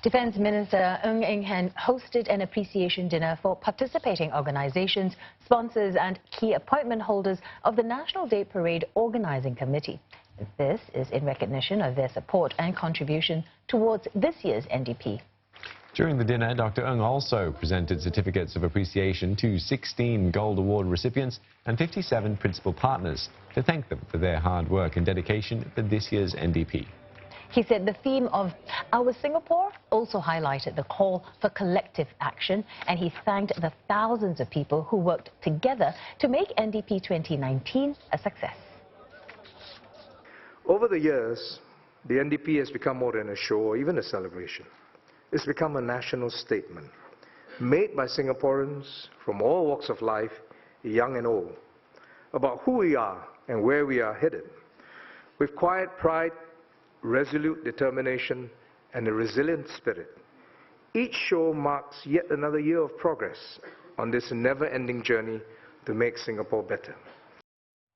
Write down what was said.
Defence Minister Ng Eng Hen hosted an appreciation dinner for participating organizations, sponsors and key appointment holders of the National Day Parade Organising Committee. This is in recognition of their support and contribution towards this year's NDP. During the dinner, Dr. Ng also presented certificates of appreciation to 16 Gold Award recipients and 57 principal partners to thank them for their hard work and dedication for this year's NDP. He said the theme of Our Singapore also highlighted the call for collective action, and he thanked the thousands of people who worked together to make NDP 2019 a success. Over the years, the NDP has become more than a show or even a celebration. It's become a national statement made by Singaporeans from all walks of life, young and old, about who we are and where we are headed. With quiet pride, resolute determination and a resilient spirit, each show marks yet another year of progress on this never-ending journey to make Singapore better.